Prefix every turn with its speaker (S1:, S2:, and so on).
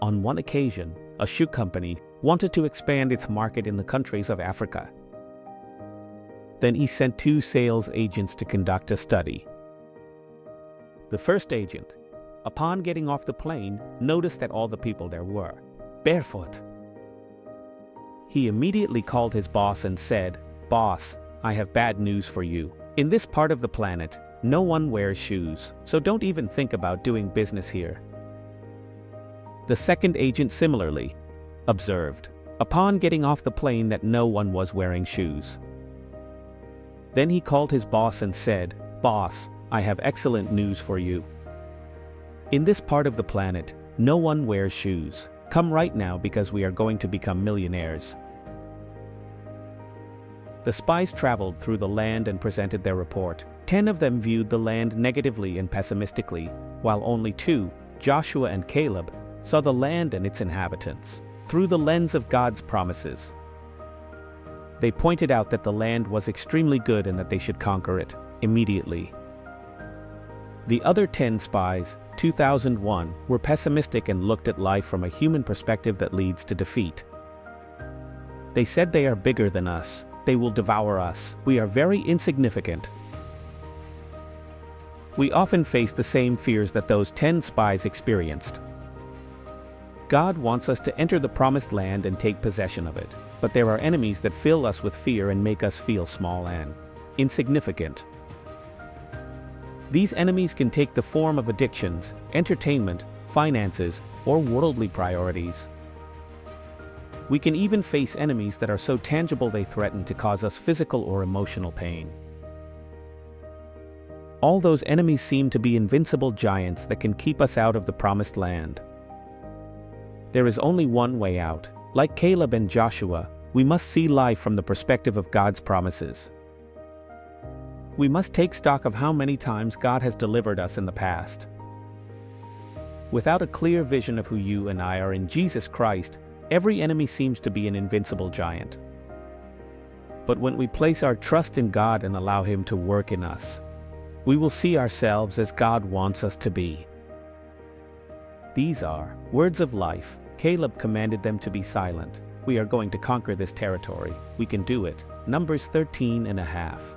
S1: On one occasion, a shoe company wanted to expand its market in the countries of Africa. Then he sent 2 sales agents to conduct a study. The first agent, upon getting off the plane, noticed that all the people there were barefoot. He immediately called his boss and said, "Boss, I have bad news for you. In this part of the planet, no one wears shoes, so don't even think about doing business here." The second agent similarly observed, upon getting off the plane, that no one was wearing shoes. Then he called his boss and said, "Boss, I have excellent news for you. In this part of the planet, no one wears shoes. Come right now because we are going to become millionaires." The spies traveled through the land and presented their report. 10 of them viewed the land negatively and pessimistically, while only 2, Joshua and Caleb, saw the land and its inhabitants through the lens of God's promises. They pointed out that the land was extremely good and that they should conquer it immediately. The other 10 spies, 2001, were pessimistic and looked at life from a human perspective that leads to defeat. They said, "They are bigger than us. They will devour us. We are very insignificant." We often face the same fears that those 10 spies experienced. God wants us to enter the promised land and take possession of it, but there are enemies that fill us with fear and make us feel small and insignificant. These enemies can take the form of addictions, entertainment, finances, or worldly priorities. We can even face enemies that are so tangible they threaten to cause us physical or emotional pain. All those enemies seem to be invincible giants that can keep us out of the promised land. There is only one way out. Like Caleb and Joshua, we must see life from the perspective of God's promises. We must take stock of how many times God has delivered us in the past. Without a clear vision of who you and I are in Jesus Christ, every enemy seems to be an invincible giant. But when we place our trust in God and allow Him to work in us, we will see ourselves as God wants us to be. These are words of life. Caleb commanded them to be silent. We are going to conquer this territory. We can do it. Numbers 13 and a half.